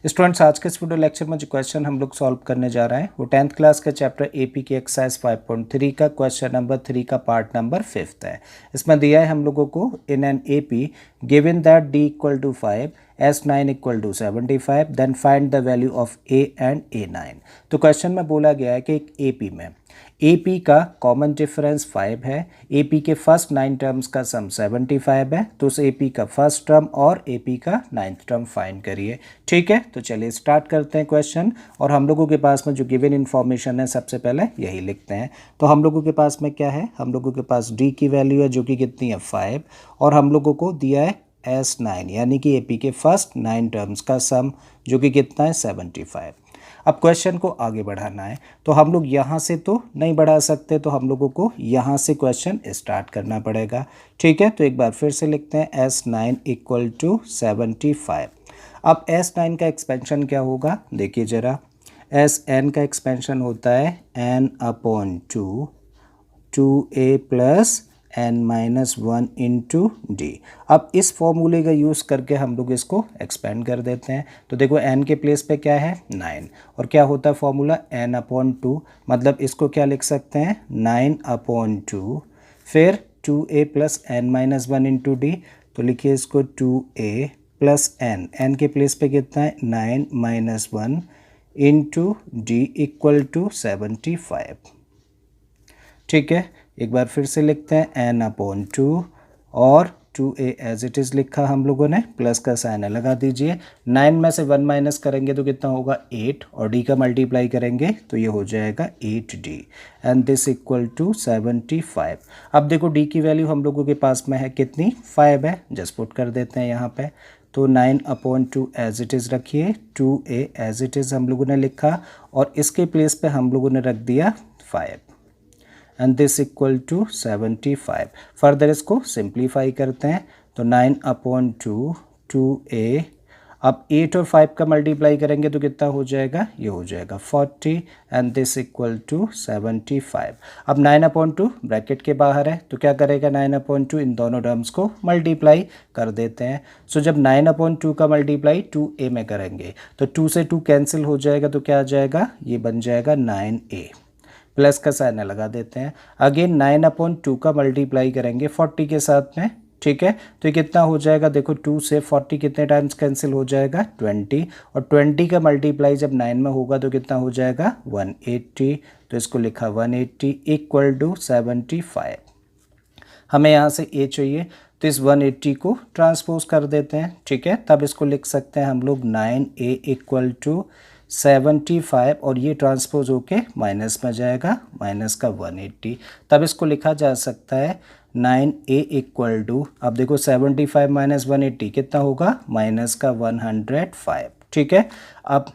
Students, आज के इस वीडियो लेक्चर में जो क्वेश्चन हम लोग सॉल्व करने जा रहे हैं वो 10th क्लास के चैप्टर एपी की एक्सरसाइज 5.3 का क्वेश्चन नंबर 3 का पार्ट नंबर 5 है। इसमें दिया है हम लोगों को in an AP given that d equal to 5 S9 equal to 75 then find the value of a and A9। तो क्वेश्चन में बोला गया है कि एक एपी में एपी का कॉमन डिफरेंस 5 है, एपी के फर्स्ट 9 टर्म्स का सम 75 है, तो उस एपी का फर्स्ट टर्म और एपी का 9th टर्म फाइंड करिए। ठीक है, तो चलिए स्टार्ट करते हैं क्वेश्चन। और हम लोगों के पास में जो गिवन इन्फॉर्मेशन है सबसे पहले यही लिखते हैं। तो हम लोगों के पास में क्या है, हम लोगों के पास डी की वैल्यू है जो कि कितनी है 5, और हम लोगों को दिया है S9 यानी कि एपी के फर्स्ट 9 टर्म्स का सम जो कि कितना है 75। अब क्वेश्चन को आगे बढ़ाना है, तो हम लोग यहाँ से तो नहीं बढ़ा सकते, तो हम लोगों को यहाँ से क्वेश्चन स्टार्ट करना पड़ेगा। ठीक है, तो एक बार फिर से लिखते हैं S9 इक्वल टू 75। अब S9 का एक्सपेंशन क्या होगा, देखिए ज़रा। Sn का एक्सपेंशन होता है n/2 2a plus n-1 into D. अब इस फॉर्मूले का यूज़ करके हम लोग इसको एक्सपेंड कर देते हैं। तो देखो n के प्लेस पे क्या है 9, और क्या होता है फॉर्मूला n/2, मतलब इसको क्या लिख सकते हैं 9/2, फिर 2a plus n-1 into D. तो लिखिए इसको 2a प्लस n के प्लेस पे कितना है 9-1 इंटू डी इक्वल टू 75। ठीक है, एक बार फिर से लिखते हैं n/2 और 2a एज इट इज़ लिखा हम लोगों ने, प्लस का साइन लगा दीजिए। 9 में से 1 माइनस करेंगे तो कितना होगा 8, और d का मल्टीप्लाई करेंगे तो ये हो जाएगा 8d and this equal to 75। अब देखो d की वैल्यू हम लोगों के पास में है कितनी 5 है, जस्ट पुट कर देते हैं यहाँ पे। तो 9/2 एज इट इज़ रखिए, 2a एज इट इज़ हम लोगों ने लिखा, और इसके प्लेस पे हम लोगों ने रख दिया 5 and this equal to 75। Further इसको सिंप्लीफाई करते हैं, तो 9/2 2a, अब 8 और 5 का मल्टीप्लाई करेंगे तो कितना हो जाएगा, ये हो जाएगा 40 एंड दिस इक्वल टू 75। अब 9/2 ब्रैकेट के बाहर है, तो क्या करेगा 9/2 इन दोनों टर्म्स को मल्टीप्लाई कर देते हैं। सो जब 9/2 का मल्टीप्लाई 2a में करेंगे तो 2 से 2 कैंसिल हो जाएगा, तो क्या आ जाएगा, ये बन जाएगा 9a, प्लस का साइन लगा देते हैं। अगेन 9/2 का मल्टीप्लाई करेंगे 40 के साथ में। ठीक है, तो ये कितना हो जाएगा, देखो 2 से 40 कितने टाइम्स कैंसिल हो जाएगा 20, और 20 का मल्टीप्लाई जब 9 में होगा तो कितना हो जाएगा 180, तो इसको लिखा 180 इक्वल टू 75। हमें यहाँ से a चाहिए, तो इस 180 को ट्रांसपोज कर देते हैं। ठीक है, तब इसको लिख सकते हैं हम लोग 9a इक्वल टू 75, और ये ट्रांसपोज होके माइनस में जाएगा, माइनस का 180, तब इसको लिखा जा सकता है 9a इक्वल टू, अब देखो 75 माइनस 180 कितना होगा, माइनस का 105। ठीक है, अब a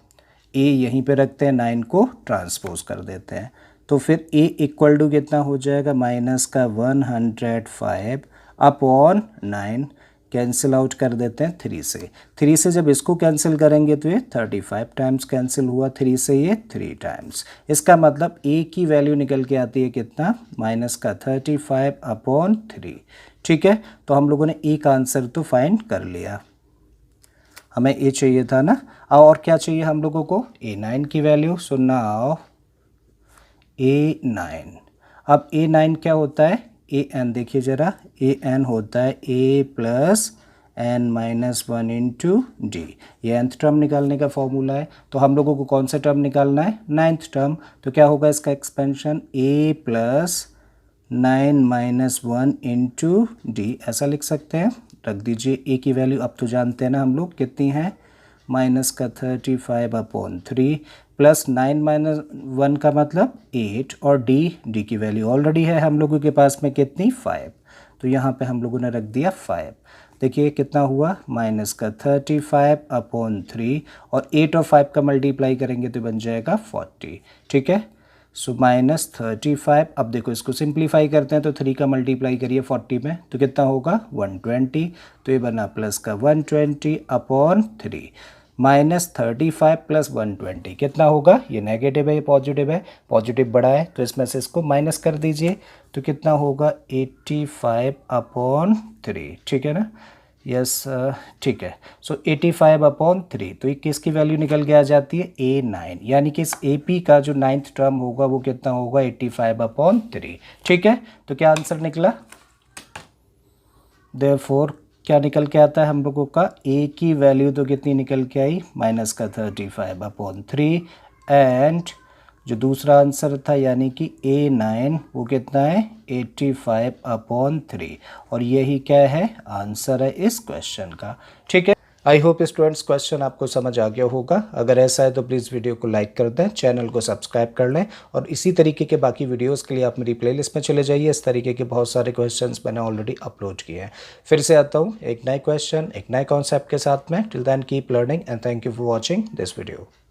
यहीं पे रखते हैं, 9 को ट्रांसपोज कर देते हैं, तो फिर a इक्वल टू कितना हो जाएगा, माइनस का 105 अपॉन 9, कैंसिल आउट कर देते हैं 3 से जब इसको कैंसिल करेंगे तो ये 35 टाइम्स कैंसिल हुआ, 3 से ये 3 टाइम्स। इसका मतलब a की वैल्यू निकल के आती है कितना, माइनस का 35 अपॉन 3। ठीक है, तो हम लोगों ने a का आंसर तो फाइंड कर लिया, हमें a चाहिए था ना। और क्या चाहिए हम लोगों को, A9 की वैल्यू। सो नाउ A9, अब A9 क्या होता है, an देखिए ज़रा, an होता है a plus n-1 into D, ये nth टर्म निकालने का फॉर्मूला है। तो हम लोगों को कौन सा टर्म निकालना है, 9th टर्म, तो क्या होगा इसका expansion a plus 9-1 into D, ऐसा लिख सकते हैं। रख दीजिए a की वैल्यू, अब तो जानते हैं ना हम लोग कितनी है, माइनस का 35/3 प्लस 9-1 का मतलब 8, और डी की वैल्यू ऑलरेडी है हम लोगों के पास में कितनी 5, तो यहाँ पे हम लोगों ने रख दिया 5। देखिए कितना हुआ, माइनस का 35/3, और 8 और 5 का मल्टीप्लाई करेंगे तो बन जाएगा 40। ठीक है, सो माइनस 35। अब देखो इसको सिंप्लीफाई करते हैं, तो 3 का मल्टीप्लाई करिए 40 में तो कितना होगा 120, तो ये बना प्लस का 120 अपॉन 3, माइनस 35 प्लस 120 कितना होगा, ये नेगेटिव है ये पॉजिटिव है, पॉजिटिव बड़ा है तो इसमें से इसको माइनस कर दीजिए, तो कितना होगा 85/3। ठीक है ना, यस ठीक है। सो 85/3, तो ये किसकी वैल्यू निकल के आ जाती है A9, यानी कि इस AP का जो 9th टर्म होगा वो कितना होगा 85/3। ठीक है, तो क्या आंसर निकला? देयरफॉर क्या निकल के आता है हम लोगों का, A की वैल्यू तो कितनी निकल के आई -35/3, एंड जो दूसरा आंसर था यानी कि A9 वो कितना है 85/3, और यही क्या है आंसर है इस क्वेश्चन का। ठीक है, आई होप स्टूडेंट्स क्वेश्चन आपको समझ आ गया होगा। अगर ऐसा है तो प्लीज़ वीडियो को लाइक कर दें, चैनल को सब्सक्राइब कर लें, और इसी तरीके के बाकी वीडियोस के लिए आप मेरी प्लेलिस्ट में चले जाइए। इस तरीके के बहुत सारे क्वेश्चंस मैंने ऑलरेडी अपलोड किए हैं। फिर से आता हूँ एक नए क्वेश्चन, एक नए कॉन्सेप्ट के साथ में। Till then keep learning and thank you for watching this video.